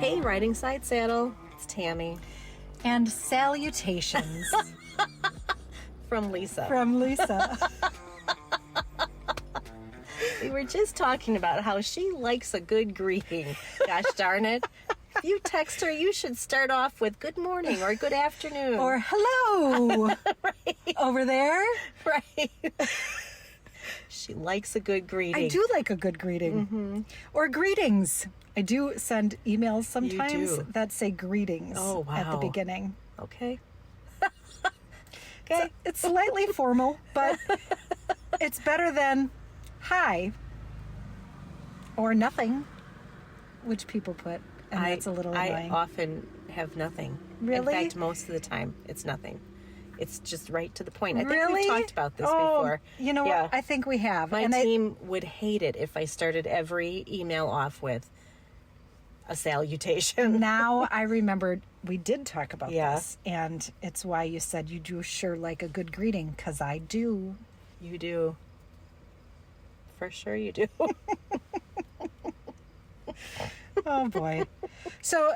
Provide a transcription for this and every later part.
Hey, Riding Side Saddle. It's Tammy. And salutations From Lisa. from Lisa. We were just talking about how she likes a good greeting. Gosh darn it. If you text her, you should start off with good morning or good afternoon. Or hello. Right. Over there. Right. She likes a good greeting. I do like a good greeting. Mm-hmm. Or greetings. I do send emails sometimes that say greetings Oh, wow. at the beginning. Okay. Okay. It's slightly formal, but it's better than hi or nothing, which people put, and that's a little annoying. I often have nothing. Really? In fact, most of the time, it's nothing. It's just right to the point. I think Really? we've talked about this before. You know what? I think we have. My team would hate it if I started every email off with a salutation. Now I remembered we did talk about Yeah. this, and it's why you said you do sure like a good greeting, because I do. You do. For sure you do. Oh boy. So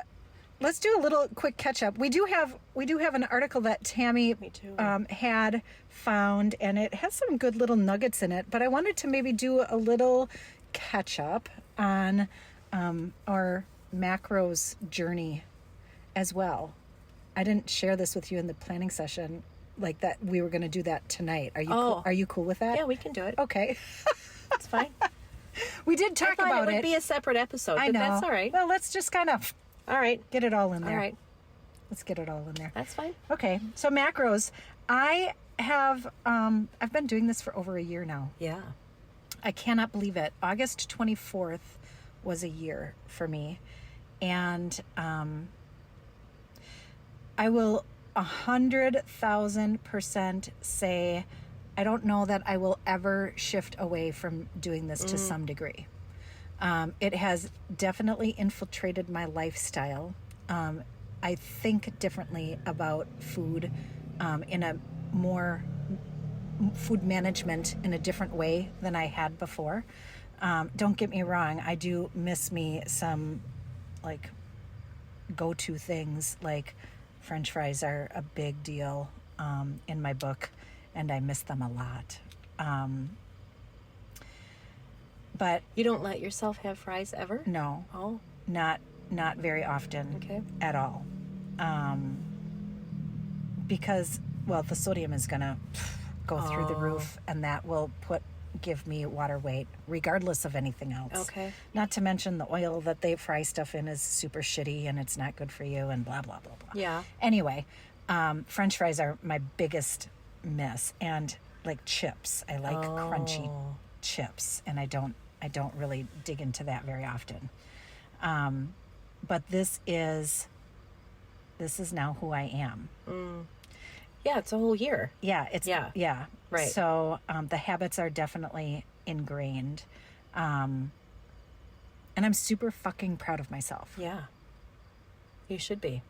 let's do a little quick catch up. We do have an article that Tammy Me too. Had found, and it has some good little nuggets in it, but I wanted to maybe do a little catch up on our macros journey as well. I didn't share this with you in the planning session, like that we were going to do that tonight. Are you cool? Are you cool with that? Yeah, we can do it. Okay. It's fine. We did talk I thought about it would be a separate episode, I but know. that's all right. Well, let's just kind of All right. get it all in there. All right. Let's get it all in there. That's fine. Okay. So macros. I have I've been doing this for over a year now. Yeah. I cannot believe it. August 24th was a year for me. And I will 100,000% say I don't know that I will ever shift away from doing this to some degree. It has definitely infiltrated my lifestyle. I think differently about food in a more food management in a different way than I had before. Don't get me wrong, I do miss me some like go-to things, like French fries are a big deal in my book, and I miss them a lot. But You don't let yourself have fries ever? no, Oh. not very often. Okay. At all. Because, well, the sodium is going to go through the roof, and that will give me water weight regardless of anything else. Okay. Not to mention the oil that they fry stuff in is super shitty, and it's not good for you, and blah, blah, blah, blah. Yeah. Anyway, French fries are my biggest miss, and like chips. I like crunchy chips, and I don't really dig into that very often. But this is now who I am. Yeah, it's a whole year. Yeah, yeah. Right. So the habits are definitely ingrained, and I'm super fucking proud of myself. Yeah. You should be.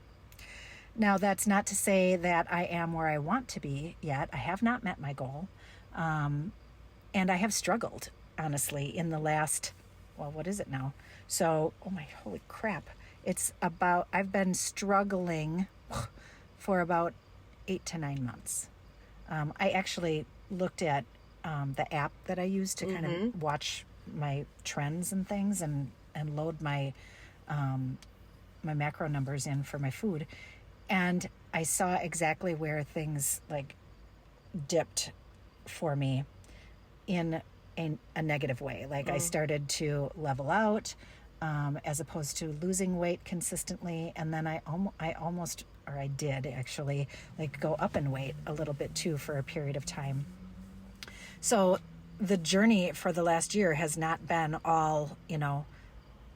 Now, that's not to say that I am where I want to be yet. I have not met my goal, and I have struggled, honestly, in the last, well, what is it now? So, oh my, holy crap. I've been struggling for about 8 to 9 months. I actually looked at the app that I use to kind of watch my trends and things and load my my macro numbers in for my food. And I saw exactly where things like dipped for me in a negative way. Like I started to level out as opposed to losing weight consistently. And then I did actually like go up in weight a little bit too for a period of time. So the journey for the last year has not been all,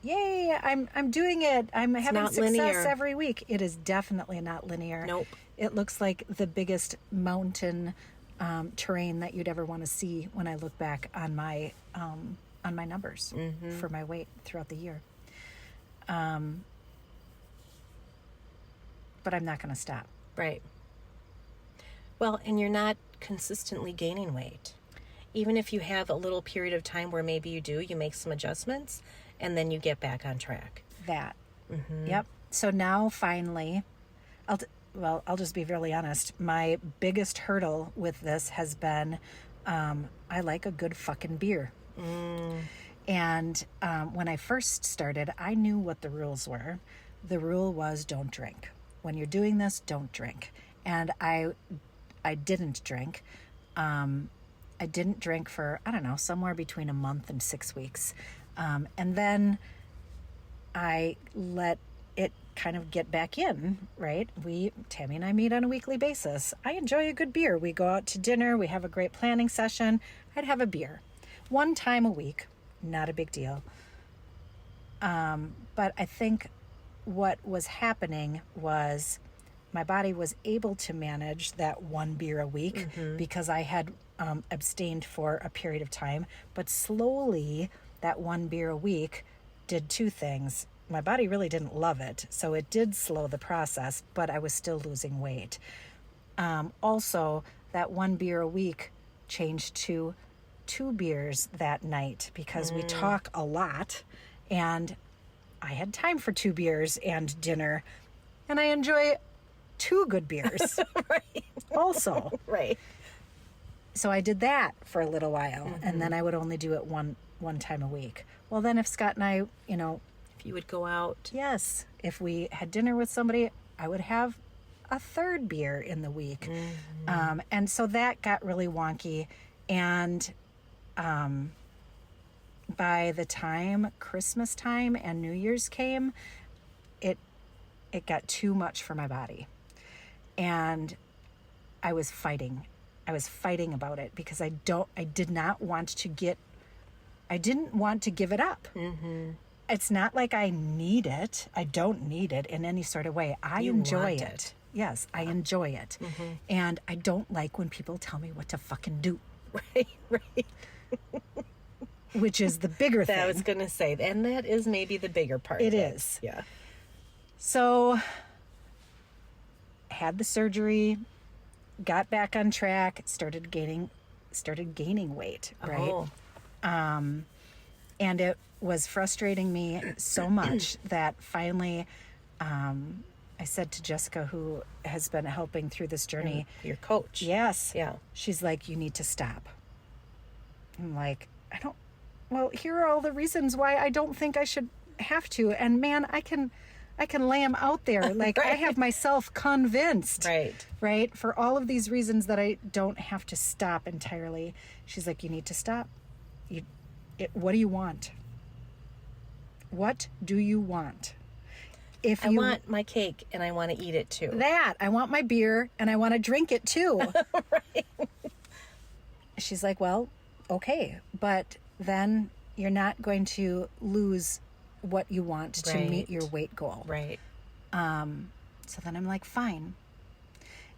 yay, I'm doing it. I'm having success linear. every week. It is definitely not linear. Nope. It looks like the biggest mountain terrain that you'd ever want to see when I look back on my numbers for my weight throughout the year. But I'm not going to stop. Right. Well, and you're not consistently gaining weight. Even if you have a little period of time where maybe you make some adjustments and then you get back on track. That. Yep. So now finally, I'll just be really honest. My biggest hurdle with this has been, I like a good fucking beer. And when I first started, I knew what the rules were. The rule was don't drink. When you're doing this, don't drink. And I didn't drink. I didn't drink for, I don't know, somewhere between a month and 6 weeks. And then I let it kind of get back in, right? Tammy and I meet on a weekly basis. I enjoy a good beer. We go out to dinner. We have a great planning session. I'd have a beer 1 time a week. Not a big deal. But I think what was happening was my body was able to manage that 1 beer a week because I had abstained for a period of time. But slowly, that 1 beer a week did 2 things. My body really didn't love it, so it did slow the process, but I was still losing weight. Also, that 1 beer a week changed to 2 beers that night because we talk a lot, and I had time for 2 beers and dinner, and I enjoy 2 good beers Right. also. Right. So I did that for a little while, and then I would only do it one time a week. Well, then if Scott and I, If you would go out. yes, if we had dinner with somebody, I would have a 3rd beer in the week. And so that got really wonky. And by the time Christmas time and New Year's came, it got too much for my body. And I was fighting. I was fighting about it because I didn't want to give it up. It's not like I need it. I don't need it in any sort of way. I enjoy want it. Yes, I enjoy it. And I don't like when people tell me what to fucking do, Right. Right. which is the bigger thing. That I was going to say, and that is maybe the bigger part. It of is. Yeah. So, had the surgery, got back on track, started gaining weight, right? Oh. And it was frustrating me so much that finally I said to Jessica, who has been helping through this journey, Your coach. yes. Yeah. She's like, you need to stop. I'm like, well, here are all the reasons why I don't think I should have to. And man, I can lay them out there. Like I have myself convinced. Right. For all of these reasons that I don't have to stop entirely. She's like, you need to stop. What do you want? What do you want? I want my cake and I want to eat it too. I want my beer and I want to drink it too. Right. She's like, well, okay, but then you're not going to lose what you want to meet your weight goal. Right. So then I'm like, fine.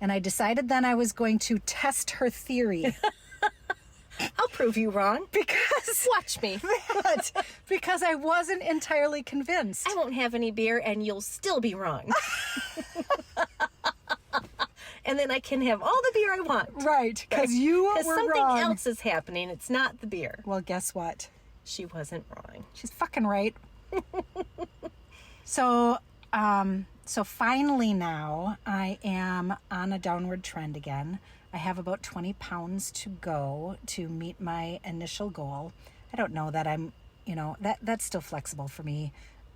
And I decided then I was going to test her theory. I'll prove you wrong. Because Watch me. because I wasn't entirely convinced. I won't have any beer and you'll still be wrong. And then I can have all the beer I want. Right, because you were Because something wrong. else is happening. It's not the beer. Well, guess what? She wasn't wrong. She's fucking right. So finally now I am on a downward trend again. I have about 20 pounds to go to meet my initial goal. I don't know that I'm, that's still flexible for me.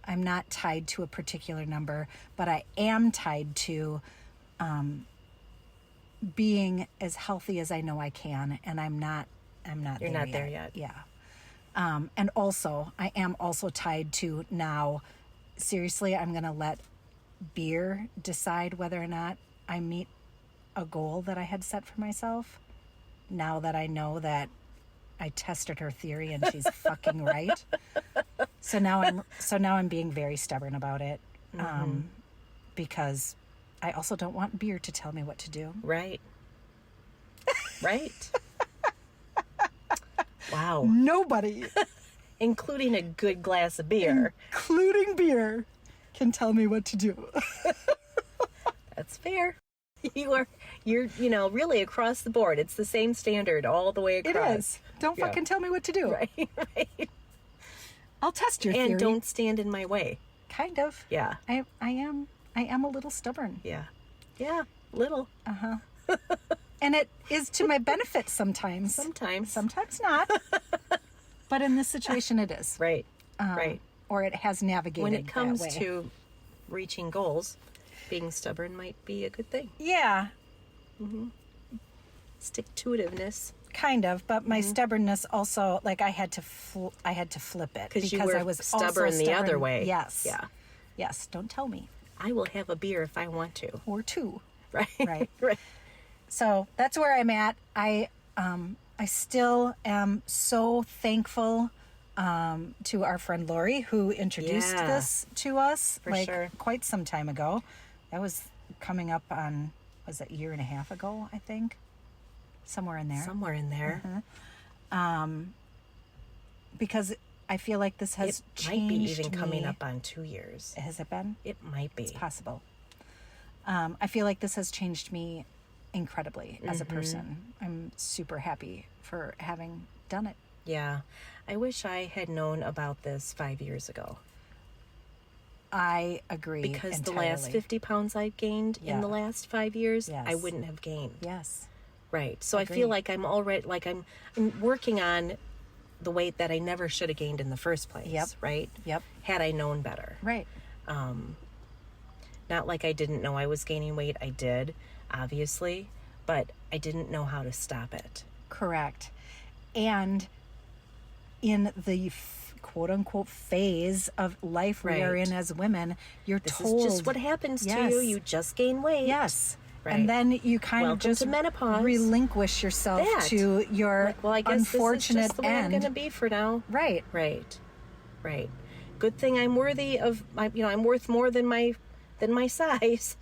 I'm not tied to a particular number, but I am tied to being as healthy as I know I can, and I'm not You're not there yet. Yeah. And also, I am also tied to now, seriously, I'm going to let beer decide whether or not I meet a goal that I had set for myself. Now that I know that I tested her theory and she's fucking right. So now I'm being very stubborn about it. Because I also don't want beer to tell me what to do. Right. Right. Wow. Nobody, Including a good glass of beer. including beer, can tell me what to do. That's fair. You're really across the board. It's the same standard all the way It across. is. Don't Yeah. fucking tell me what to do. Right, right. I'll test your theory. And don't stand in my way. Kind of. Yeah. I am a little stubborn. Yeah. Yeah. Little. And it is to my benefit sometimes. Sometimes not. But in this situation, it is. Right. Right. Or it has navigated When it comes that way. to reaching goals, being stubborn might be a good thing. Yeah, Stick-to-itiveness. kind of. But my stubbornness also, like I had to flip it Because you were I was stubborn also the other stubborn. way. Yes. Yeah. Yes. Don't tell me. I will have a beer if I want to. Or two. Right. Right. Right. So that's where I'm at. I still am so thankful to our friend Lori, who introduced Yeah. this to us For sure. quite some time ago. That was coming up on, was it a year and a half ago, I think? Somewhere in there. Somewhere in there. Because I feel like this has It changed might be even coming me. up on 2 years. Has it been? It might be. It's possible. I feel like this has changed me incredibly as a person. I'm super happy for having done it. Yeah. I wish I had known about this 5 years ago. I agree. Because the entirely. last 50 pounds I've gained in the last 5 years, I Yes. wouldn't have gained. Yes. Right. So I Agree. feel like I'm already, like I'm working on the weight that I never should have gained in the first place. Yep. Right? Yep. Had I known better. Right. Not like I didn't know I was gaining weight. I did, obviously, but I didn't know how to stop it. Correct. And in the quote unquote phase of life we are Right. in as women, you're This told is just what happens to Yes. you. You just gain weight. Yes. Right. And then you kind Welcome of just to menopause. relinquish yourself That. to your Like, well, I guess unfortunate this is just the way I'm end. going to be for now. Right. Right. Right. Good thing I'm worthy of my, I'm worth more than my size.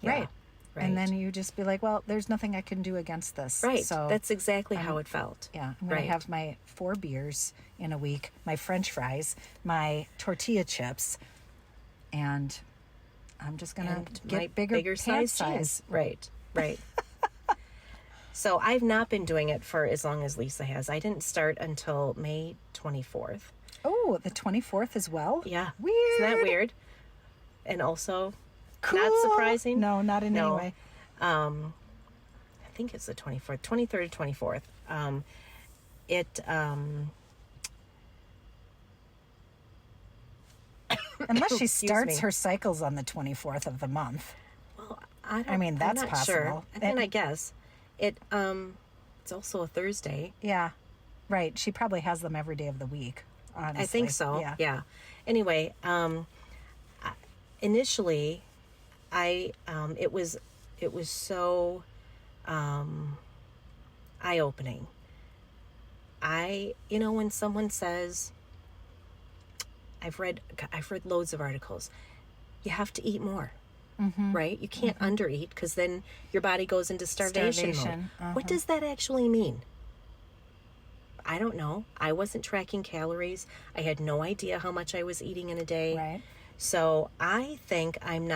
Yeah, Right. And then you just be like, well, there's nothing I can do against this. right. So That's exactly how it felt. yeah, I'm going right. to have my 4 beers in a week, my French fries, my tortilla chips, and I'm just going And to my get bigger pant size. jeans. Right. Right. So I've not been doing it for as long as Lisa has. I didn't start until May 24th. Oh, the 24th as well? Yeah. Weird. Isn't that weird? And also Cool. not surprising. No, not in No. any way. I think it's the 24th, 23rd, 24th. Unless she Excuse starts me. her cycles on the 24th of the month. Well, I mean, that's I'm not possible. Sure. And then I guess it's also a Thursday. Yeah. Right. She probably has them every day of the week, honestly. I think so. Yeah. Yeah. Anyway, initially, it was so eye-opening. When someone says, I've read loads of articles, you have to eat more. Right? You can't undereat because then your body goes into starvation mode. What does that actually mean? I don't know. I wasn't tracking calories. I had no idea how much I was eating in a day. Right. So I think I'm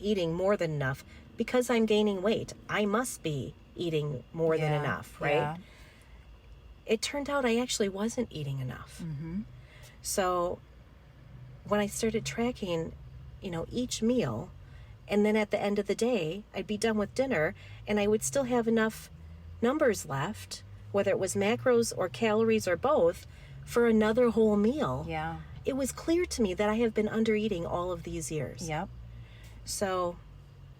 eating more than enough because I'm gaining weight. I must be eating more than enough, right? Yeah. It turned out I actually wasn't eating enough. So when I started tracking, each meal, and then at the end of the day, I'd be done with dinner and I would still have enough numbers left, whether it was macros or calories or both, for another whole meal. Yeah. It was clear to me that I have been undereating all of these years. Yep. So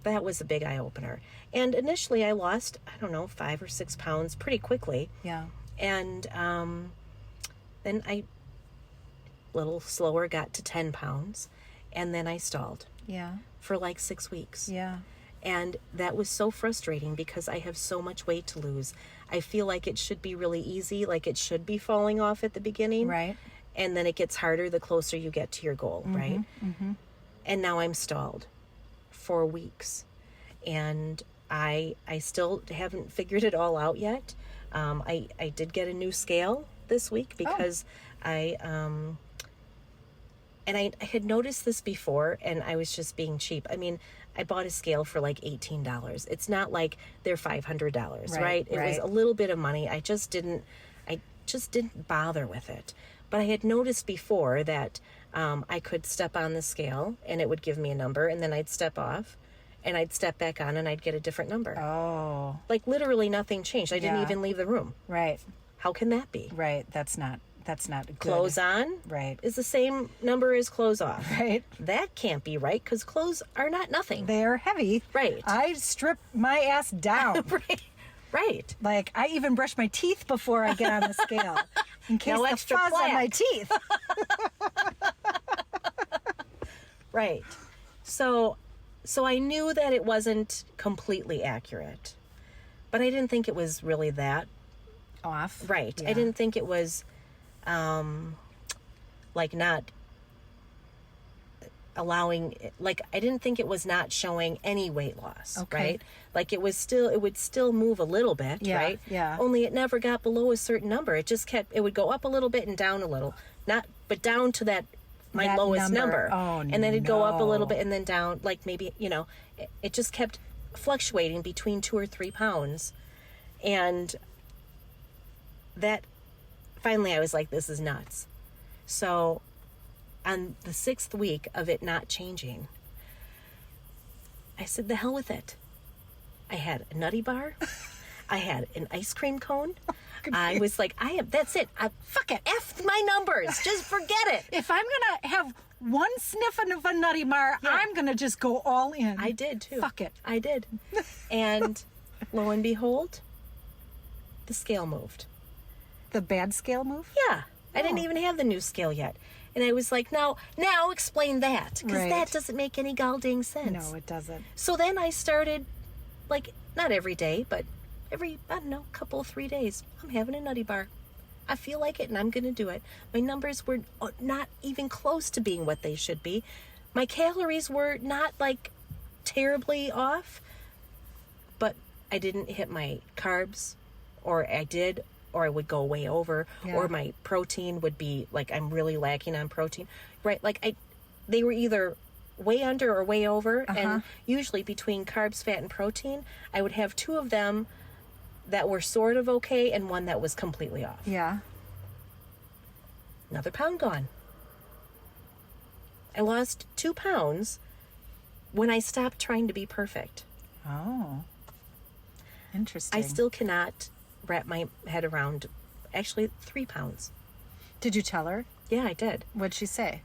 that was a big eye-opener. And initially I lost, 5 or 6 pounds pretty quickly. Yeah. And then I, little slower, got to 10 pounds. And then I stalled Yeah. for like 6 weeks. Yeah. And that was so frustrating because I have so much weight to lose. I feel like it should be really easy, like it should be falling off at the beginning. Right. And then it gets harder the closer you get to your goal, right? And now I'm stalled for weeks. And I still haven't figured it all out yet. I did get a new scale this week because I had noticed this before and I was just being cheap. I mean, I bought a scale for like $18. It's not like they're $500, right? It was a little bit of money. I just didn't bother with it. But I had noticed before that I could step on the scale and it would give me a number, and then I'd step off and I'd step back on and I'd get a different number. Oh. Like literally nothing changed. I didn't Yeah. even leave the room. Right. How can that be? Right. That's not good. Clothes on Right. is the same number as clothes off. Right. That can't be right because clothes are not nothing. They're heavy. Right. I strip my ass down. Right. Right. Like, I even brush my teeth before I get on the scale in case No the extra fuzz on my plaque. teeth. Right. So I knew that it wasn't completely accurate, but I didn't think it was really that. Off. Right. Yeah. I didn't think it was, like not allowing, like, I didn't think it was not showing any weight loss. Okay. Right. Like it would still move a little bit. Yeah, Right. yeah. Only it never got below a certain number. It just it would go up a little bit and down a little, but down to that That lowest number. Oh, and then it'd go up a little no. bit and then down, like maybe, it just kept fluctuating between 2 or 3 pounds. And that finally I was like, this is nuts. So on the 6th week of it not changing, I said, the hell with it. I had a nutty bar. I had an ice cream cone. I was like, that's it. Fuck it. F my numbers. Just forget it. If I'm going to have one sniff of a nutty bar, I'm going to just go all in. I did too. Fuck it. I did. And lo and behold, the scale moved. The bad scale move? Yeah. I didn't even have the new scale yet. And I was like, now explain that. Because Right. that doesn't make any goddamn sense. No, it doesn't. So then I started, like, not every day, but every, I don't know, couple, 3 days, I'm having a nutty bar. I feel like it and I'm going to do it. My numbers were not even close to being what they should be. My calories were not, like, terribly off, but I didn't hit my carbs, or I did, or I would go way over, Yeah. or my protein would be, like, I'm really lacking on protein. Right? Like, they were either way under or way over, and usually between carbs, fat, and protein, I would have 2 of them that were sort of okay and 1 that was completely off. Yeah. Another pound gone. I lost 2 pounds when I stopped trying to be perfect. Oh. Interesting. I still cannot wrap my head around, actually, 3 pounds. Did you tell her? Yeah, I did. What'd she say?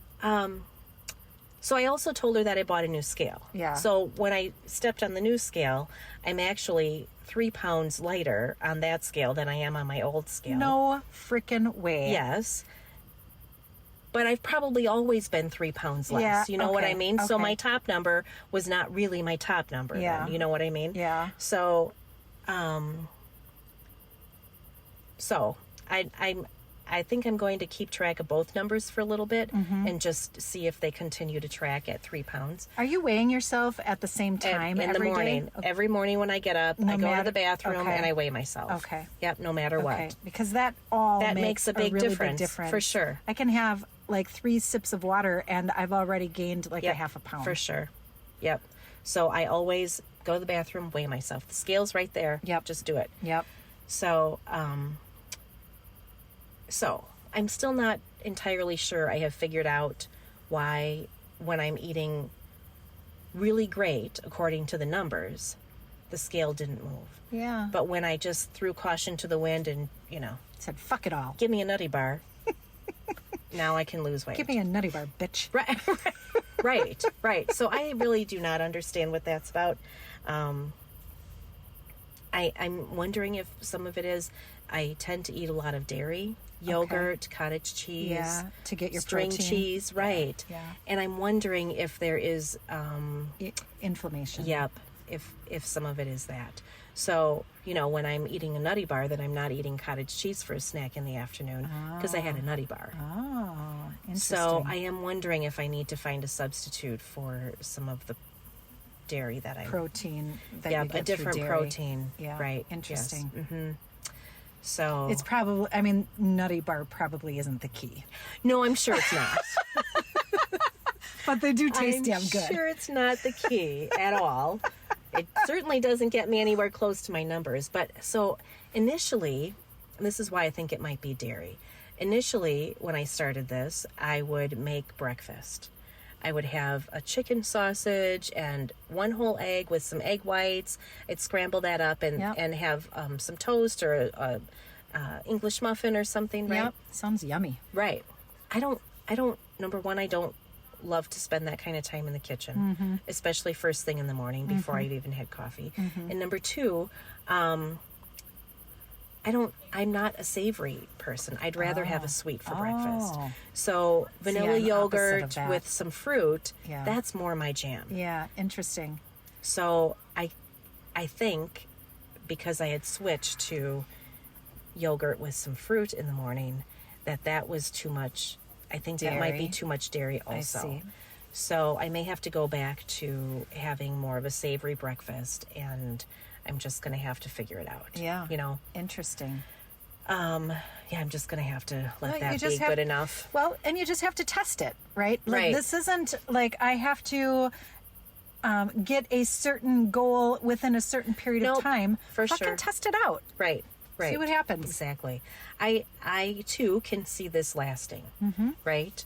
So I also told her that I bought a new scale. Yeah. So when I stepped on the new scale, I'm actually 3 pounds lighter on that scale than I am on my old scale. No freaking way. Yes. But I've probably always been 3 pounds less. Yeah, You know what okay, I mean? So okay. my top number was not really my top number. Yeah. Then, you know what I mean? Yeah. So, I think I'm going to keep track of both numbers for a little bit and just see if they continue to track at 3 pounds. Are you weighing yourself at the same time in the every day? morning. Every morning when I get up, I go to matter- the bathroom okay. and I weigh myself. Okay. Yep, no matter Okay, what. because that all That makes a big really difference, big difference for sure. I can have like 3 sips of water and I've already gained like a Yep, half a pound. For sure. Yep. So I always go to the bathroom, weigh myself. The scale's right there. Yep. Just do it. Yep. So, I'm still not entirely sure I have figured out why when I'm eating really great, according to the numbers, the scale didn't move. Yeah. But when I just threw caution to the wind and, Said fuck it all. give me a nutty bar, now I can lose weight. Give me a nutty bar, bitch. Right. So I really do not understand what that's about. I'm wondering if some of it is I tend to eat a lot of dairy, yogurt, cottage cheese, Yeah, to get your string protein. cheese, right? Yeah. And I'm wondering if there is, Inflammation. if some of it is that. So, when I'm eating a nutty bar, then I'm not eating cottage cheese for a snack in the afternoon because I had a nutty bar. Oh, interesting. So I am wondering if I need to find a substitute for some of the dairy that I protein that yeah, you get a different through dairy. protein. Yeah. Right. Interesting. Yes. Mm-hmm. So It's probably, I mean, nutty bar probably isn't the key, no, I'm sure it's not. but they do taste I'm damn good. sure it's not the key at all. It certainly doesn't get me anywhere close to my numbers. But so initially, and this is why I think it might be dairy. initially, when I started this, I would make breakfast. I would have a chicken sausage and one whole egg with some egg whites. I'd scramble that up and have some toast or a English muffin or something, right? Yep. Sounds yummy. Right. I don't, number one, I don't love to spend that kind of time in the kitchen, especially first thing in the morning before I've even had coffee. And number two, I'm not a savory person. I'd rather have a sweet for breakfast. So vanilla I'm the opposite of yogurt that. with some fruit, that's more my jam. Yeah, interesting. So I think because I had switched to yogurt with some fruit in the morning, that was too much. I think that might be too much dairy also. I see. So I may have to go back to having more of a savory breakfast, and I'm just going to have to figure it out. Yeah. You know? Interesting. I'm just going to have to let Well, that be good enough. Well, and you just have to test it, right? Like, Right. This isn't like I have to get a certain goal within a certain period of Nope, time. for Fucking sure. test it out. Right. See what happens. Exactly. I too can see this lasting. Right.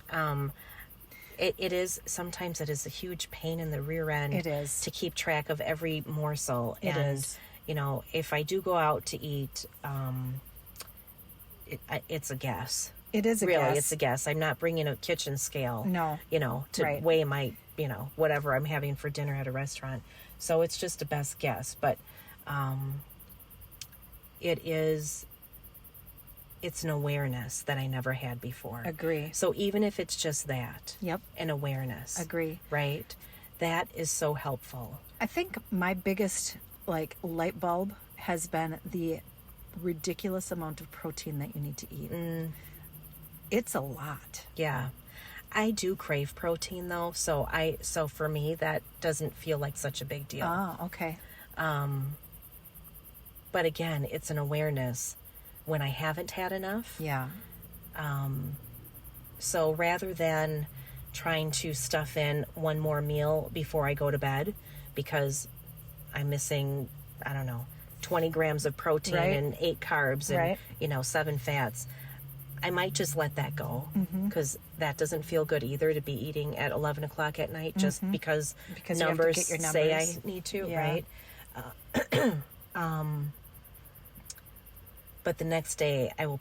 Sometimes it is a huge pain in the rear end. It is. To keep track of every morsel. It and, is. you know, if I do go out to eat, it's a guess. It is a Really, guess. it's a guess. I'm not bringing a kitchen scale. No. You know, to Right. weigh my, whatever I'm having for dinner at a restaurant. So it's just a best guess. But it's an awareness that I never had before. Agree. So even if it's just that, Yep. an awareness, Agree. right? That is so helpful. I think my biggest light bulb has been the ridiculous amount of protein that you need to eat. It's a lot. Yeah. I do crave protein though, so for me that doesn't feel like such a big deal. Oh, okay. But again, it's an awareness when I haven't had enough. Yeah. So rather than trying to stuff in one more meal before I go to bed because I'm missing, 20 grams of protein Right. and 8 carbs and, Right. 7 fats, I might just let that go because that doesn't feel good either to be eating at 11 o'clock at night just because you have to numbers get your say numbers. I need to, Yeah. right? But the next day I will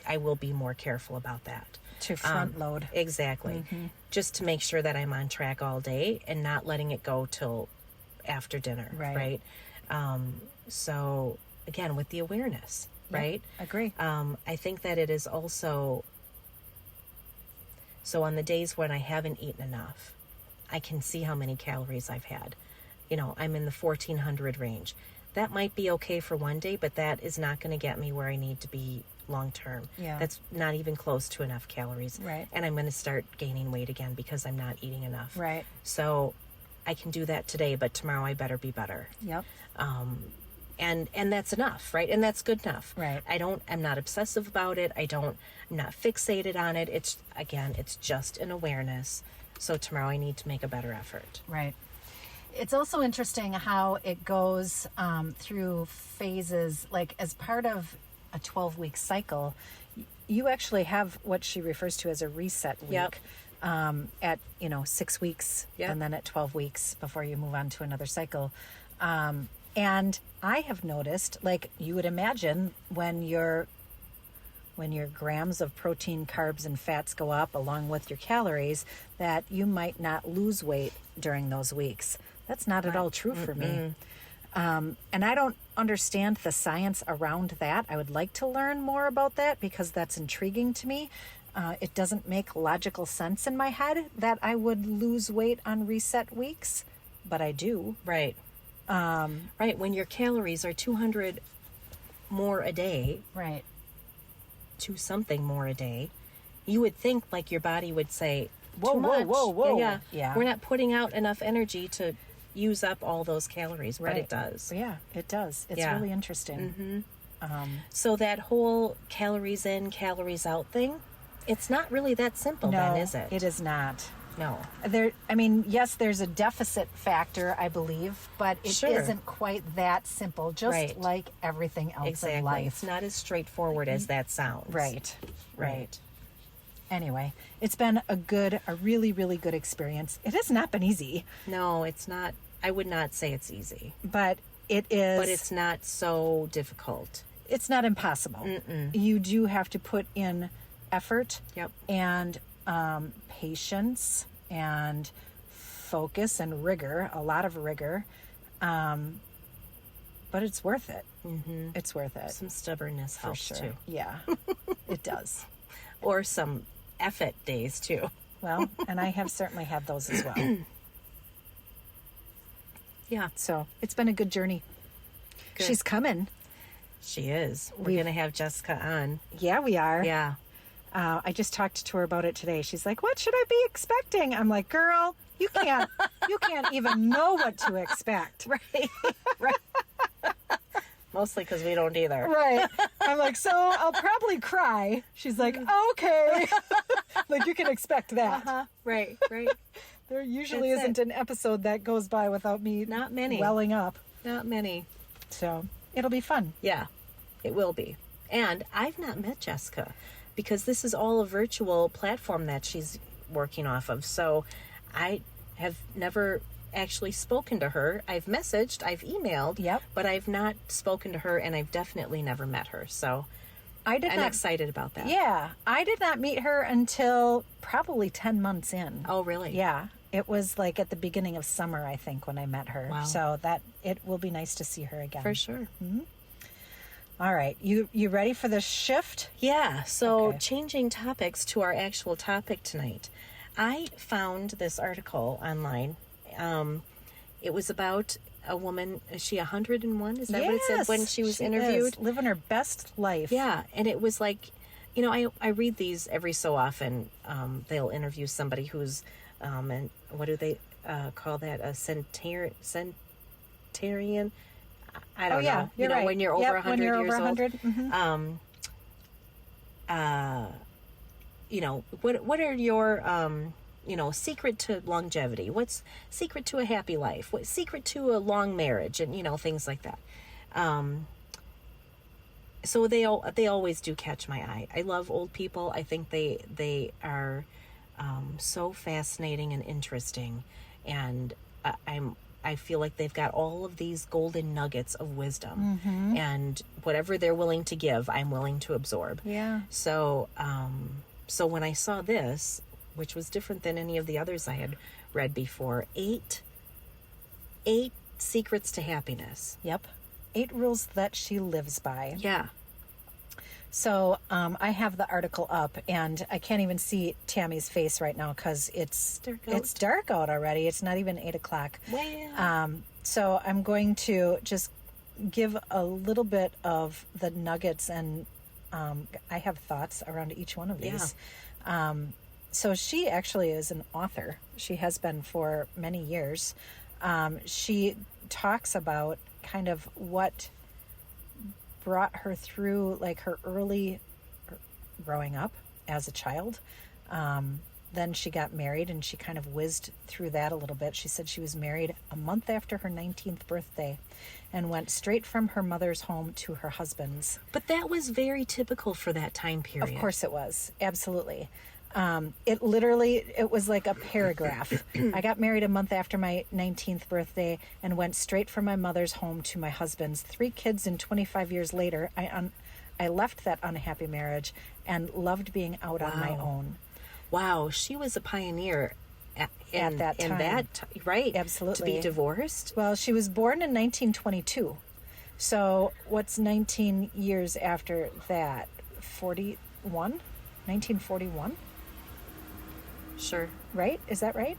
I will be more careful about that. To front load. Exactly. Just to make sure that I'm on track all day and not letting it go till after dinner. Right. So again, with the awareness, right? Agree. I think that it is also, so on the days when I haven't eaten enough, I can see how many calories I've had. I'm in the 1400 range. That might be okay for one day, but that is not going to get me where I need to be long term. Yeah. That's not even close to enough calories. Right. And I'm going to start gaining weight again because I'm not eating enough. Right. So I can do that today, but tomorrow I better be better. Yep. And that's enough, right? And that's good enough. Right. I'm not obsessive about it. I'm not fixated on it. It's just an awareness. So tomorrow I need to make a better effort. Right. It's also interesting how it goes through phases, like as part of a 12-week cycle, you actually have what she refers to as a reset week. Yep. At 6 weeks, Yep. and then at 12 weeks before you move on to another cycle. And I have noticed, like you would imagine, when your grams of protein, carbs, and fats go up along with your calories, that you might not lose weight during those weeks. That's not at all true for me. And I don't understand the science around that. I would like to learn more about that because that's intriguing to me. It doesn't make logical sense in my head that I would lose weight on reset weeks, but I do. Right. Right. When your calories are 200 more a day, Right. to something more a day, you would think like your body would say, Whoa, too whoa, much. whoa, whoa. Yeah. We're not putting out enough energy to use up all those calories, but it does. Yeah, it does. It's Yeah. really interesting. So that whole calories in, calories out thing, it's not really that simple No, then, is it? it is not. No. Yes, there's a deficit factor, I believe, but it Sure. isn't quite that simple, just Right. like everything else Exactly. in life. It's not as straightforward as that sounds. Right. Anyway, it's been a really, really good experience. It has not been easy. No, it's not. I would not say it's easy. But it is. But it's not so difficult. It's not impossible. You do have to put in effort. Yep. And patience and focus and rigor, a lot of rigor. But it's worth it. Mm-hmm. It's worth it. Some stubbornness helps too. Yeah, it does. Or some effort days too. Well, and I have certainly had those as well. Yeah. So it's been a good journey. Good. She's coming. She is. We're going to have Jessica on. Yeah, we are. Yeah. I just talked to her about it today. She's like, "What should I be expecting?" I'm like, "Girl, you can't even know what to expect." Right. Mostly because we don't either. Right. I'm like, "So I'll probably cry." She's like, "Okay." Like, you can expect that. Right. There usually isn't an episode that goes by without me Not many. welling up. Not many. So it'll be fun. Yeah, it will be. And I've not met Jessica because this is all a virtual platform that she's working off of. So I have never actually spoken to her. I've messaged, I've emailed, but I've not spoken to her, and I've definitely never met her. So I'm excited about that. Yeah. I did not meet her until probably 10 months in. Oh, really? Yeah. It was like at the beginning of summer, I think, when I met her. Wow. So it will be nice to see her again. For sure. Mm-hmm. All right. You ready for the shift? Yeah. So changing topics to our actual topic tonight. I found this article online. It was about a woman. Is she 101? Is that what it said when she was interviewed? Is. Living her best life. Yeah. And it was like, I read these every so often. They'll interview somebody who's, and what do they call that? A centurion? I don't know. You're right. When you're over 100 when you're years over 100. old. Mm-hmm. What are your secret to longevity? What's secret to a happy life? What's secret to a long marriage? And things like that. So they always do catch my eye. I love old people. I think they are so fascinating and interesting, and I feel like they've got all of these golden nuggets of wisdom, and whatever they're willing to give, I'm willing to absorb. Yeah. So when I saw this, which was different than any of the others I had read before, eight secrets to happiness. Yep. 8 rules that she lives by. Yeah. So I have the article up, and I can't even see Tammy's face right now because it's dark out already. It's not even 8 o'clock. Wow. So I'm going to just give a little bit of the nuggets, and I have thoughts around each one of these. Yeah. So she actually is an author. She has been for many years. She talks about kind of what brought her through like her early growing up as a child. Then she got married, and she kind of whizzed through that a little bit. She said she was married a month after her 19th birthday and went straight from her mother's home to her husband's. But that was very typical for that time period. Of course it was. Absolutely. It was like a paragraph. I got married a month after my 19th birthday and went straight from my mother's home to my husband's. 3 kids, and 25 years later, I left that unhappy marriage and loved being out on my own. Wow, she was a pioneer at that time. Right? Absolutely. To be divorced? Well, she was born in 1922. So what's 19 years after that? 41? 1941? Sure. Right? Is that right?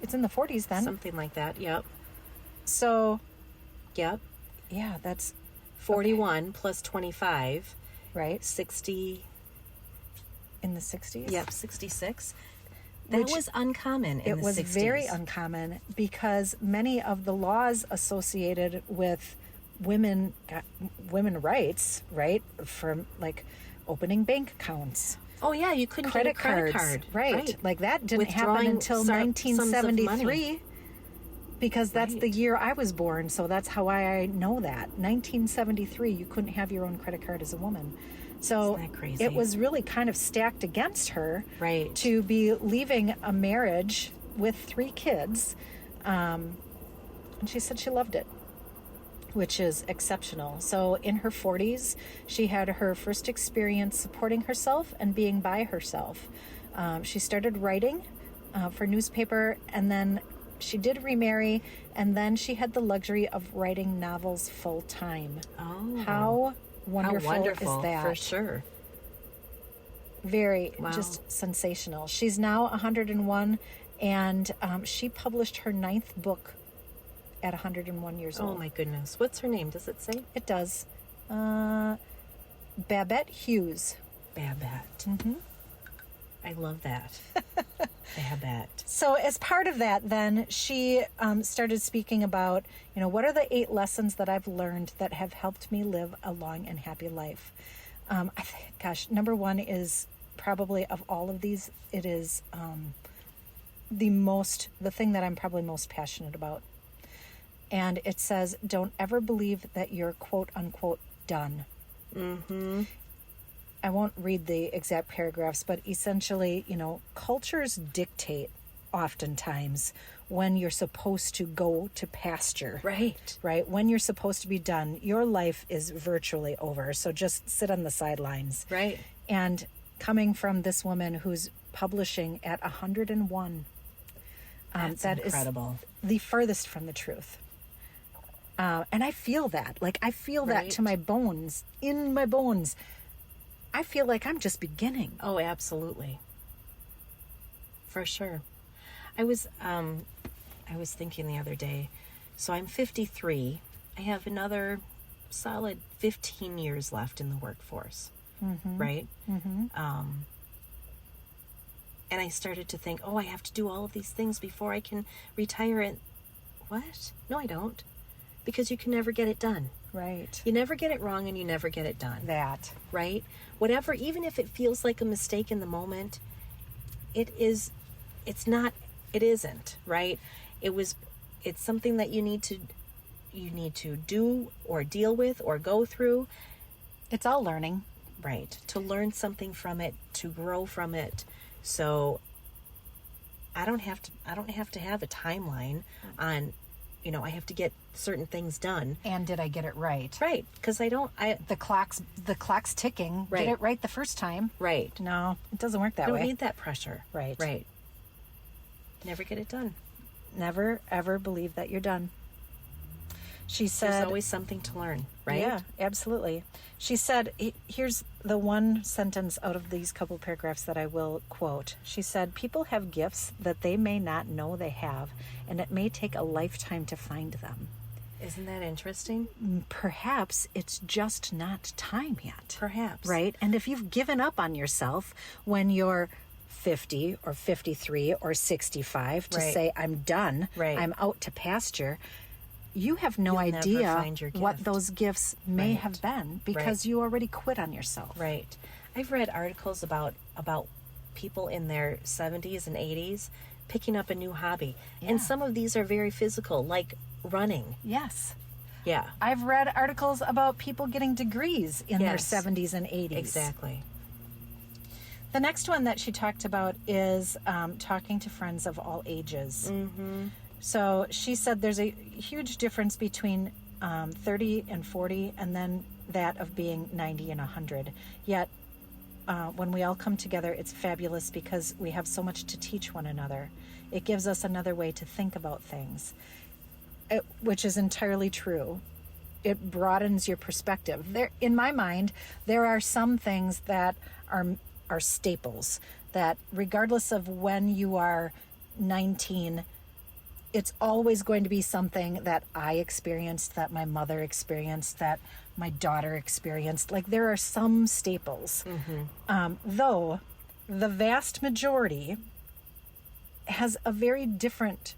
It's in the 40s then. Something like that, yep. So... Yep. Yeah, that's... 41 plus 25. Right. 60... In the 60s? Yep, 66. That was uncommon in the 60s. It was very uncommon because many of the laws associated with women rights, right, from like opening bank accounts, Oh yeah, you couldn't get a credit card. Right. Like that didn't happen Withdrawing until sums of 1973 money. because that's the Right. year I was born. So that's how I know that. 1973, you couldn't have your own credit card as a woman. So Isn't that crazy? it was really kind of stacked against her Right. to be leaving a marriage with 3 kids. And she said she loved it, which is exceptional. So in her 40s, she had her first experience supporting herself and being by herself. She started writing for newspaper, and then she did remarry, and then she had the luxury of writing novels full time. Oh. How wonderful, How wonderful, is that? for sure. Very, Wow. just sensational. She's now 101, and she published her 9th book at 101 years Oh old. my goodness. What's her name? Does it say? It does. Babette Hughes. Babette. Mm-hmm. I love that. Babette. So as part of that, then, she started speaking about, what are the 8 lessons that I've learned that have helped me live a long and happy life? Number 1 is probably, of all of these, it is the thing that I'm probably most passionate about. And it says, don't ever believe that you're quote unquote done. Mm-hmm. I won't read the exact paragraphs, but essentially, cultures dictate oftentimes when you're supposed to go to pasture. Right. Right? When you're supposed to be done, your life is virtually over. So just sit on the sidelines. Right. And coming from this woman who's publishing at 101, That's that incredible. is the furthest from the truth. And I feel that. Like, I feel that Right. to my bones, in my bones. I feel like I'm just beginning. Oh, absolutely. For sure. I was thinking the other day, so I'm 53. I have another solid 15 years left in the workforce, right? Mm-hmm. And I started to think, I have to do all of these things before I can retire. And what? No, I don't. Because you can never get it done. Right. You never get it wrong and you never get it done. That. Right? Whatever, even if it feels like a mistake in the moment, it isn't, right? It's something that you need to do or deal with or go through. It's all learning. Right. To learn something from it, to grow from it. So I don't have to have a timeline on, I have to get certain things done. And did I get it right? Right. Because the clock's ticking. Right. Get it right the first time. Right. No, it doesn't work that Don't way. need that pressure. Right. Right. Never get it done. Never, ever believe that you're done. She said... There's always something to learn, right? Yeah, absolutely. She said, here's the one sentence out of these couple paragraphs that I will quote. She said, people have gifts that they may not know they have, and it may take a lifetime to find them. Isn't that interesting? Perhaps it's just not time yet. Perhaps. Right? And if you've given up on yourself when you're 50 or 53 or 65 to Right. say, I'm done, Right. I'm out to pasture, you have no You'll never idea find your what gift. those gifts may Right. have been because you already quit on yourself. Right. I've read articles about people in their 70s and 80s picking up a new hobby. Yeah. And some of these are very physical, like running. Yes. Yeah. I've read articles about people getting degrees in Yes. their 70s and 80s. Exactly. The next one that she talked about is talking to friends of all ages. Mm-hmm. So she said there's a huge difference between 30 and 40 and then that of being 90 and 100. Yet when we all come together, it's fabulous because we have so much to teach one another. It gives us another way to think about things, which is entirely true. It broadens your perspective. There, in my mind, there are some things that are staples that regardless of when you are 19, it's always going to be something that I experienced, that my mother experienced, that my daughter experienced. Like, there are some staples. Mm-hmm. Though the vast majority has a very different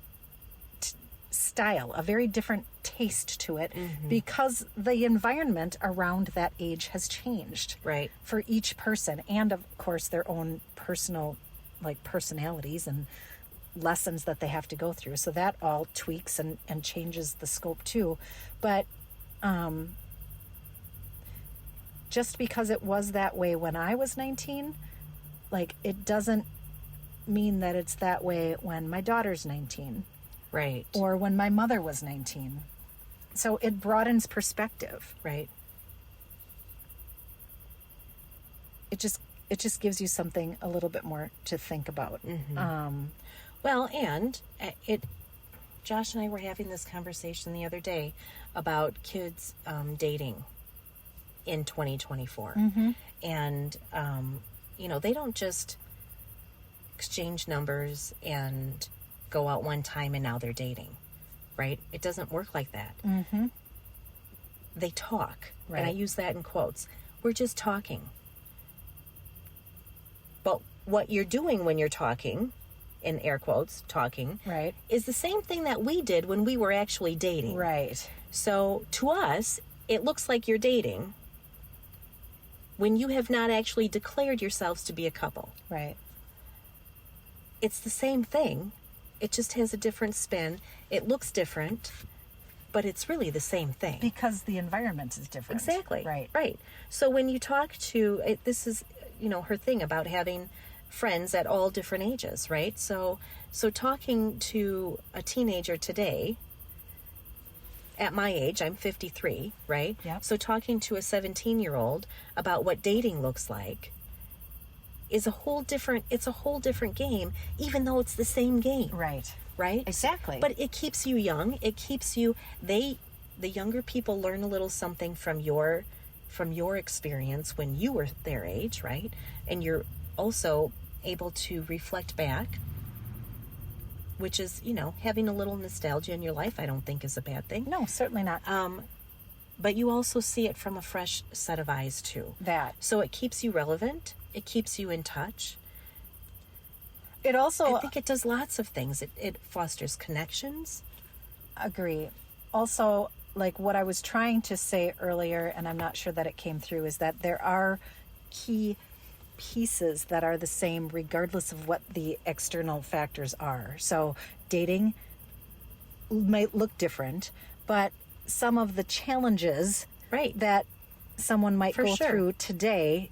style, a very different taste to it, because the environment around that age has changed. Right. For each person, and of course their own personal, like, personalities and lessons that they have to go through. So that all tweaks and changes the scope too. But just because it was that way when I was 19, like, it doesn't mean that it's that way when my daughter's 19. Right. Or when my mother was 19. So it broadens perspective. Right. It just gives you something a little bit more to think about. Well, and Josh and I were having this conversation the other day about kids dating in 2024. And, they don't just exchange numbers and go out one time and now they're dating, right? It doesn't work like that. They talk, and I use that in quotes. We're just talking. But what you're doing when you're talking, in air quotes, talking, Right. is the same thing that we did when we were actually dating. Right. So to us, it looks like you're dating when you have not actually declared yourselves to be a couple. Right. It's the same thing. It just has a different spin. It looks different, but it's really the same thing. Because the environment is different. Exactly. Right. Right. So when you talk to, this is, her thing about having friends at all different ages, right? So talking to a teenager today, at my age, I'm 53, right? Yep. So talking to a 17-year-old about what dating looks like is a whole different game, even though it's the same game. Right. Right? Exactly. But it keeps you young. It keeps you, the younger people learn a little something from your experience when you were their age, right? And you're also able to reflect back, which is, having a little nostalgia in your life, I don't think is a bad thing. No, certainly not. But you also see it from a fresh set of eyes too. That. So it keeps you relevant. It keeps you in touch. It also... I think it does lots of things. It fosters connections. Agree. Also, like what I was trying to say earlier, and I'm not sure that it came through, is that there are key pieces that are the same regardless of what the external factors are. So dating might look different, but some of the challenges that someone might go through today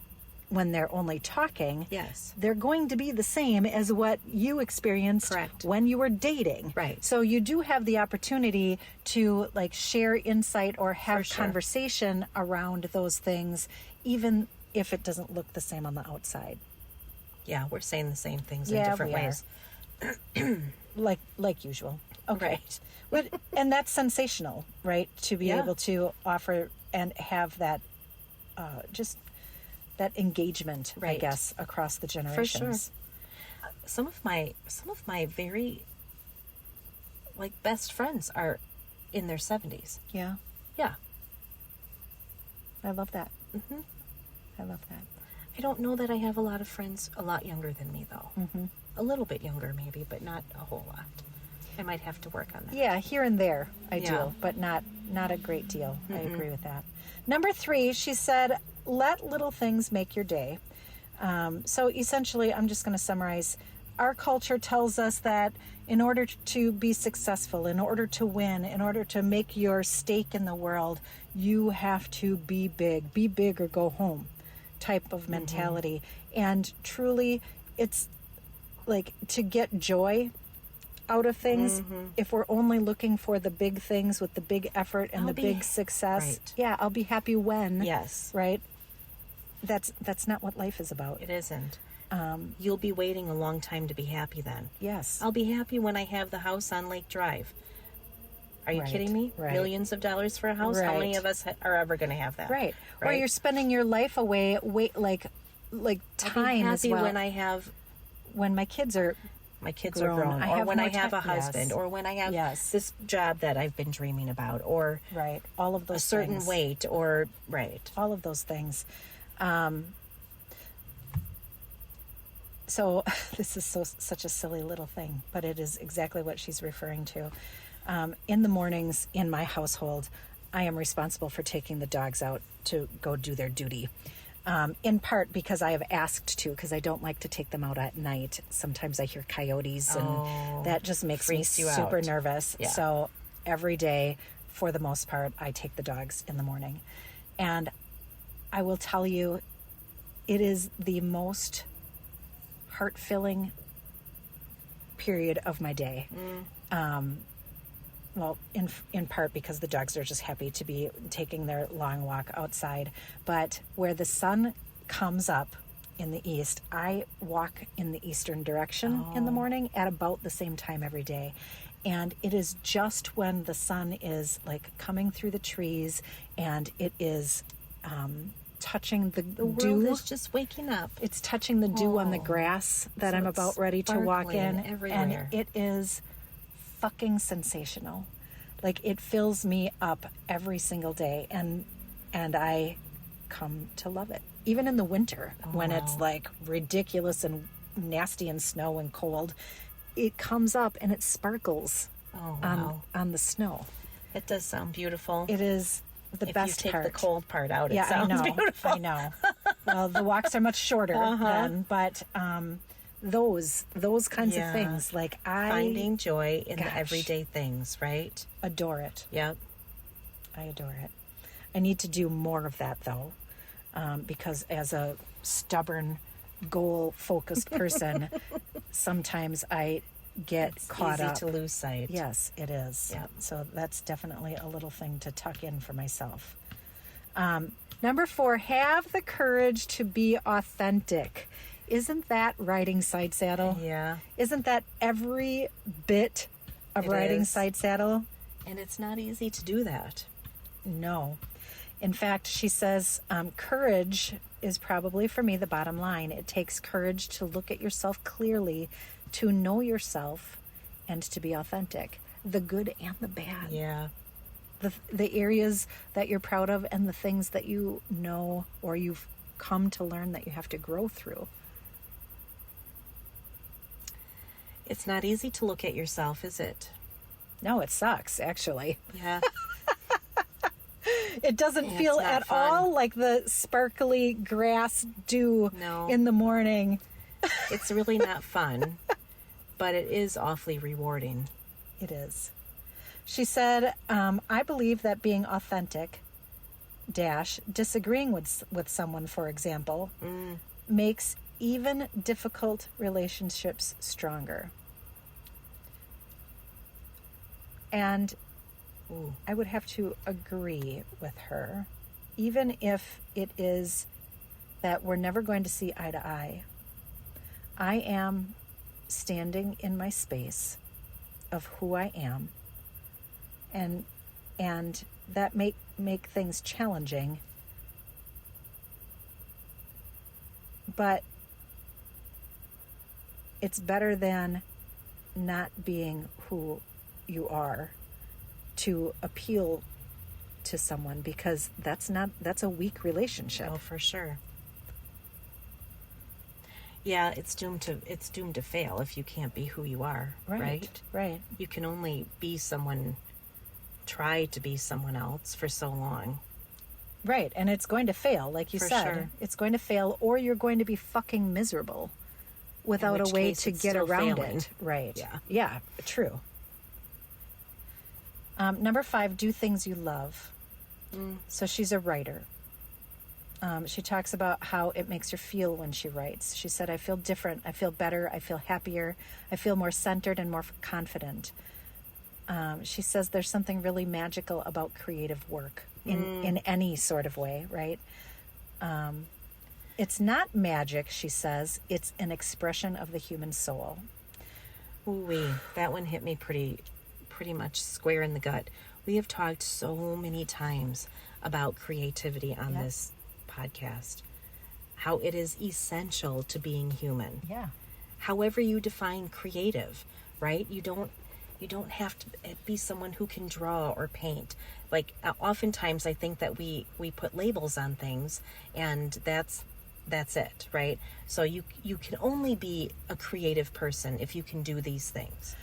when they're only talking, yes, they're going to be the same as what you experienced when you were dating. Right. So you do have the opportunity to like share insight or have conversation around those things, even if it doesn't look the same on the outside. Yeah, we're saying the same things in different ways. like usual. Okay. Right. And that's sensational, right? To be able to offer and have that just that engagement, I guess, across the generations. For sure. Some of my very best friends are in their 70s. Yeah. Yeah. I love that. Mm-hmm. I love that. I don't know that I have a lot of friends a lot younger than me, though. Mm-hmm. A little bit younger, maybe, but not a whole lot. I might have to work on that. Yeah, here and there I do, but not a great deal. I agree with that. Number 3, she said, let little things make your day. So essentially, I'm just going to summarize. Our culture tells us that in order to be successful, in order to win, in order to make your stake in the world, you have to be big or go home type of mentality. And truly, it's like to get joy out of things, if we're only looking for the big things with the big effort and the big success, I'll be happy when. Yes. Right? That's not what life is about. It isn't. You'll be waiting a long time to be happy then. Yes. I'll be happy when I have the house on Lake Drive. Are you kidding me? Millions of dollars for a house? How many of us are ever going to have that? Right. Or you're spending your life away, like time as well. When my kids are grown, or when I have a husband, or when I have this job that I've been dreaming about, or all of those a certain things. weight, or all of those things. So this is such a silly little thing, but it is exactly what she's referring to. In the mornings in my household, I am responsible for taking the dogs out to go do their duty. In part because I have asked to, because I don't like to take them out at night. Sometimes I hear coyotes, and that just makes me freaks you super out. nervous. Yeah. So every day, for the most part, I take the dogs in the morning. And I will tell you, it is the most heart-filling period of my day. Well, in part because the dogs are just happy to be taking their long walk outside. But where the sun comes up in the east, I walk in the eastern direction in the morning at about the same time every day. And it is just when the sun is like coming through the trees and it is touching the The world dew. is just waking up. It's touching the dew on the grass that So I'm it's about ready to walk sparkling in. everywhere. And it is fucking sensational. Like, it fills me up every single day, and I come to love it. Even in the winter, when it's like ridiculous and nasty and snow and cold, it comes up and it sparkles on the snow. It does sound beautiful. It is the best If you take part. the cold part out, Yeah, it sounds I know. beautiful. I know. Well, the walks are much shorter then, but those kinds of things, like, I Finding joy in the Gosh. everyday things, right? adore it. Yep. I adore it. I need to do more of that, though, because as a stubborn, goal-focused person, sometimes I get caught Easy up. to lose sight. Yes, it is. Yep. So that's definitely a little thing to tuck in for myself. Number 4, have the courage to be authentic. Isn't that riding side saddle? Yeah. Isn't that every bit of It riding is. side saddle? And it's not easy to do that. No. In fact, she says, courage is probably, for me, the bottom line. It takes courage to look at yourself clearly, to know yourself, and to be authentic. The good and the bad. Yeah. The areas that you're proud of and the things that you know or you've come to learn that you have to grow through. It's not easy to look at yourself, is it? No, it sucks, actually. Yeah. It doesn't It's feel not at fun. all like the sparkly grass dew No. in the morning. It's really not fun, but it is awfully rewarding. It is. She said, I believe that being authentic, disagreeing with someone, for example, makes even difficult relationships stronger. And I would have to agree with her, even if it is that we're never going to see eye to eye. I am standing in my space of who I am, and that make things challenging, but it's better than not being who you are to appeal to someone, because that's a weak relationship. Oh, for sure. Yeah, it's doomed to fail if you can't be who you are, right? Right. You can only try to be someone else for so long. Right, and it's going to fail, like you For said. sure. It's going to fail, or you're going to be fucking miserable without which a way case to it's get still around failing. it. Right. Yeah. Yeah, true. Number 5, do things you love. So she's a writer. She talks about how it makes her feel when she writes. She said, I feel different. I feel better. I feel happier. I feel more centered and more confident. She says there's something really magical about creative work in any sort of way, right? It's not magic, she says. It's an expression of the human soul. Ooh-wee. That one hit me pretty much square in the gut. We have talked so many times about creativity on this podcast, how it is essential to being human. Yeah. However you define creative, right? You don't have to be someone who can draw or paint. Like, oftentimes I think that we put labels on things, and that's it, right? So you can only be a creative person if you can do these things.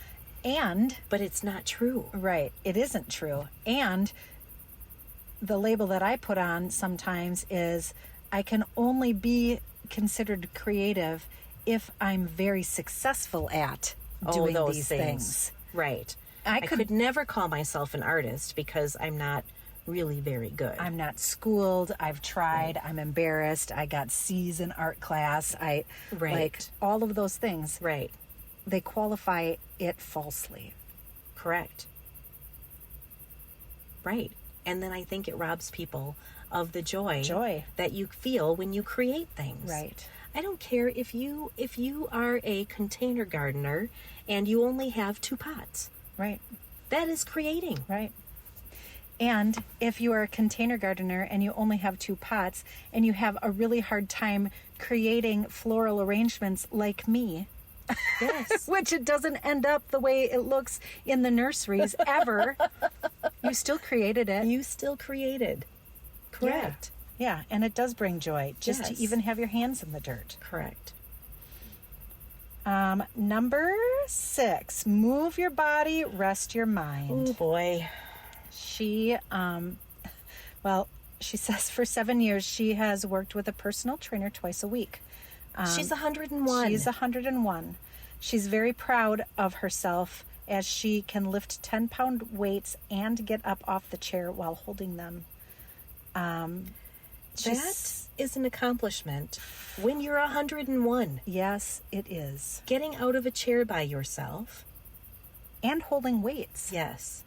But it's not true. Right, it isn't true. And the label that I put on sometimes is I can only be considered creative if I'm very successful at doing those these things. Right. I I could never call myself an artist because I'm not really very good. I'm not schooled. I've tried. I'm embarrassed. I got C's in art class. Like all of those things. Right. They qualify it falsely. Correct. Right. And then I think it robs people of the joy that you feel when you create things. Right. I don't care if you are a container gardener and you only have 2 pots. Right. That is creating. Right. And if you are a container gardener and you only have 2 pots and you have a really hard time creating floral arrangements like me, Yes. which it doesn't end up the way it looks in the nurseries ever, you still created it. You still created. Correct. Yeah, and it does bring joy just to Yes. even have your hands in the dirt. Correct. Number 6, move your body, rest your mind. Oh boy. She, she says for 7 years she has worked with a personal trainer twice a week. She's 101. She's 101. She's very proud of herself as she can lift 10-pound weights and get up off the chair while holding them. That is an accomplishment when you're 101. Yes, it is. Getting out of a chair by yourself. And holding weights. Yes.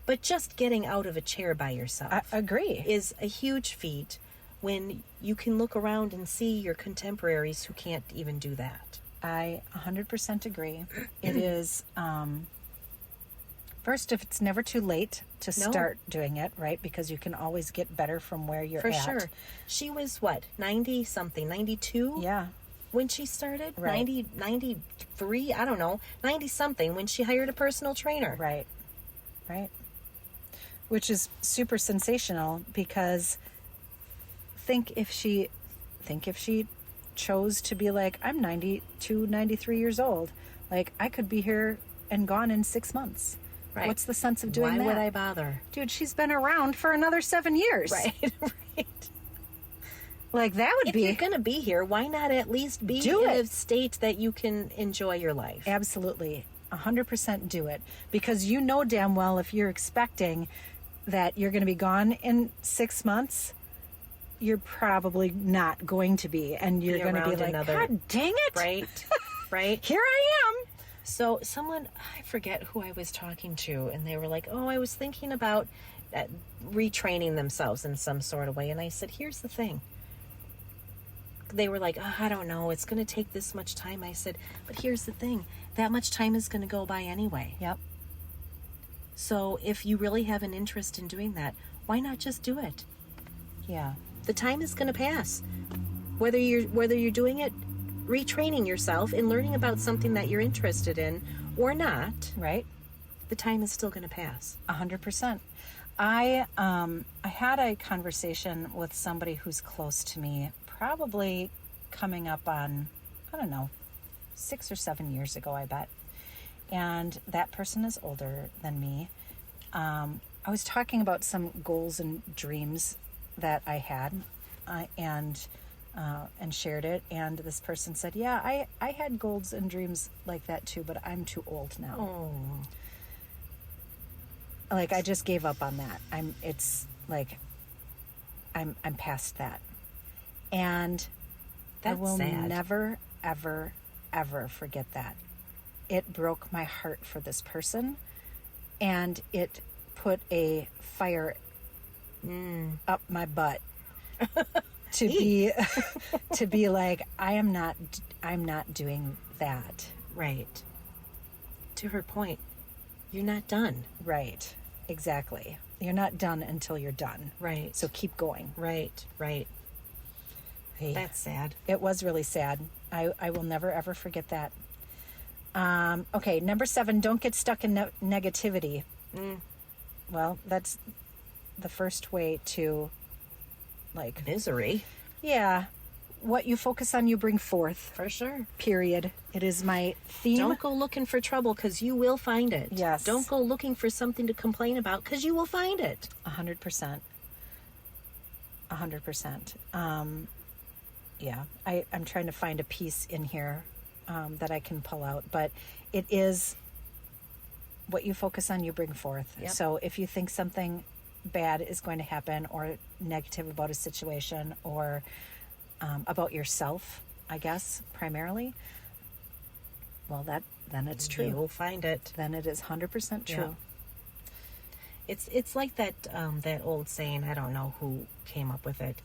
But just getting out of a chair by yourself I agree. is a huge feat when you can look around and see your contemporaries who can't even do that. I 100% agree. It is, first, if it's never too late to start doing it, right? Because you can always get better from where you're For at. sure. She was, 90-something, 92? Yeah. When she started? Right. 90, 93? I don't know. 90-something when she hired a personal trainer. Right. Right. Which is super sensational because think if she chose to be like, I'm 92, 93 years old. Like, I could be here and gone in 6 months. Right. What's the sense of doing that? Why would I bother? Dude, she's been around for another 7 years. Right. Right. Like, that would If you're going to be here, why not at least be in a state that you can enjoy your life? Absolutely. 100% do it. Because you know damn well if you're expecting that you're going to be gone in 6 months, you're probably not going to be. And you're going to be like, God dang it. Right. Right. Here I am. So someone, I forget who I was talking to, and they were like, oh, I was thinking about retraining themselves in some sort of way. And I said, here's the thing. They were like, oh, I don't know, it's going to take this much time. I said, but here's the thing. That much time is going to go by anyway. Yep. So if you really have an interest in doing that, why not just do it? Yeah. The time is going to pass. Whether you're doing it, retraining yourself and learning about something that you're interested in or not, Right. the time is still going to pass. 100%. I had a conversation with somebody who's close to me, probably coming up on, 6 or 7 years ago, I bet. And that person is older than me. I was talking about some goals and dreams that I had, and shared it. And this person said, yeah, I had goals and dreams like that too, but I'm too old now. Oh. Like, I just gave up on that. I'm past that. And That's I will sad. never, ever, ever forget that. It broke my heart for this person, and it put a fire up my butt to be like, I'm not doing that. Right. To her point, you're not done. Right. Exactly. You're not done until you're done. Right. So keep going. Right. Hey, That's sad. it was really sad. I will never, ever forget that. Okay, number 7, don't get stuck in negativity. Well, that's the first way to, Misery. yeah. what you focus on, you bring forth. For sure. Period. It is my theme. Don't go looking for trouble, because you will find it. Yes. Don't go looking for something to complain about, because you will find it. 100%. 100%. Yeah, I'm trying to find a piece in here that I can pull out, but it is what you focus on, you bring forth. Yep. So if you think something bad is going to happen, or negative about a situation, or about yourself, I guess, primarily, well, then it's true. You will find it. Then it is 100% true. Yeah. It's like that old saying, I don't know who came up with it,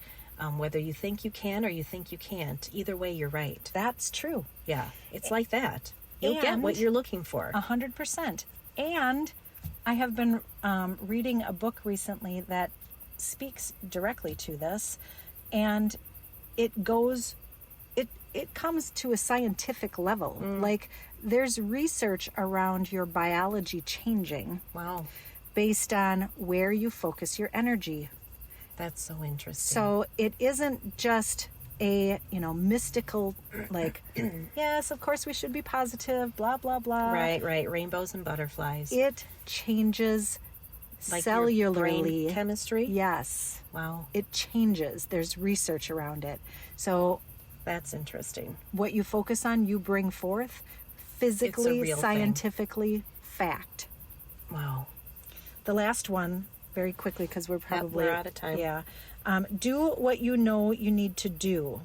whether you think you can or you think you can't, either way you're right. That's true. Yeah, it's like that. You'll get what you're looking for. 100%. And I have been reading a book recently that speaks directly to this, and it comes to a scientific level. Like, there's research around your biology changing. Wow. Based on where you focus your energy. That's so interesting. So it isn't just a, mystical, like, yes, of course we should be positive, blah, blah, blah. Right. Rainbows and butterflies. It changes like your brain cellularly. chemistry? Yes. Wow. It changes. There's research around it. So That's interesting. what you focus on, you bring forth, physically, real thing. scientifically, fact. Wow. The last one, very quickly, because we're probably we're out of time. Yeah. Do what you know you need to do.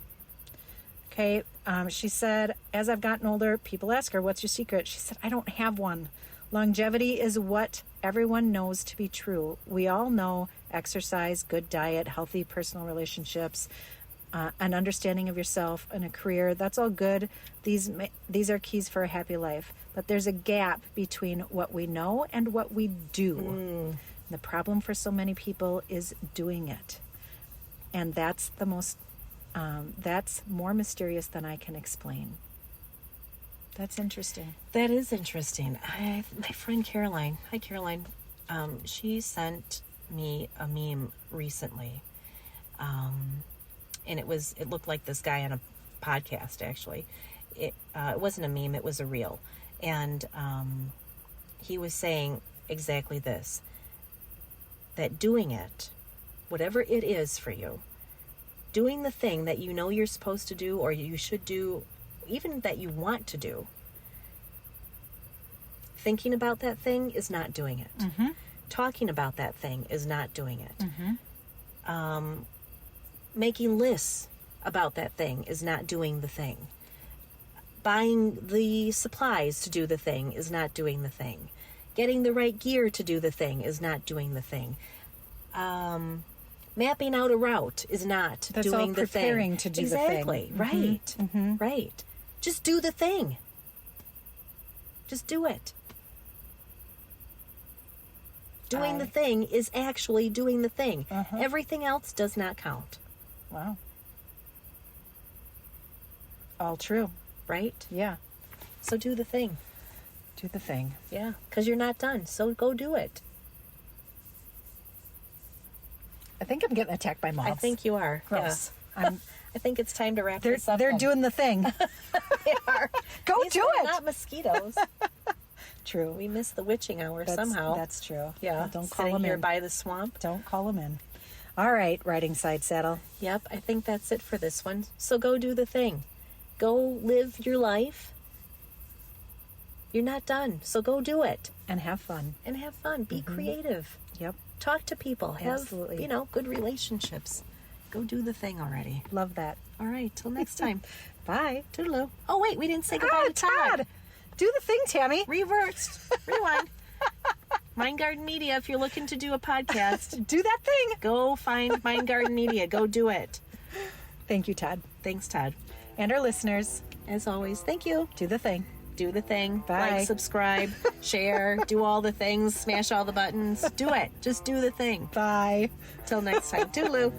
Okay. She said, as I've gotten older, people ask her, what's your secret? She said, I don't have one. Longevity is what everyone knows to be true. We all know exercise, good diet, healthy personal relationships, an understanding of yourself, and a career. That's all good. These are keys for a happy life. But there's a gap between what we know and what we do. The problem for so many people is doing it. And that's the most, that's more mysterious than I can explain. That's interesting. That is interesting. My friend Caroline, hi Caroline, she sent me a meme recently. And it looked like this guy on a podcast, actually. It wasn't a meme, it was a reel. And he was saying exactly this, that doing it, whatever it is for you, doing the thing that you know you're supposed to do or you should do, even that you want to do, thinking about that thing is not doing it. Mm-hmm. Talking about that thing is not doing it. Mm-hmm. Making lists about that thing is not doing the thing. Buying the supplies to do the thing is not doing the thing. Getting the right gear to do the thing is not doing the thing. Mapping out a route is not That's doing all the thing. preparing to do the thing. Exactly. Mm-hmm. Right. Mm-hmm. Right. Just do the thing. Just do it. Doing the thing is actually doing the thing. Uh-huh. Everything else does not count. Wow. All true. Right? Yeah. So do the thing. Do the thing. Yeah. Because you're not done. So go do it. I think I'm getting attacked by moths. I think you are. Gross. Yeah. I think it's time to wrap this up. They're then. doing the thing. They are. Go These do are it. Not mosquitoes. True. We missed the witching hour somehow. That's true. Yeah. Well, don't call Sitting them here in. by the swamp. Don't call them in. All right, riding side saddle. Yep. I think that's it for this one. So go do the thing. Go live your life. You're not done. So go do it. And have fun. And have fun. Be creative. Yep. Talk to people. Have, Absolutely. good relationships. Go do the thing already. Love that. All right. Till next time. Bye. Toodaloo. Oh, wait. We didn't say goodbye to Todd. Do the thing, Tammy. Reversed. Rewind. Mind Garden Media, if you're looking to do a podcast, Do that thing. go find Mind Garden Media. Go do it. Thank you, Todd. Thanks, Todd. And our listeners, As always, thank you. do the thing. Do the thing. Bye. Like, subscribe, share, do all the things, smash all the buttons. Do it. Just do the thing. Bye. Till next time. Toodaloo.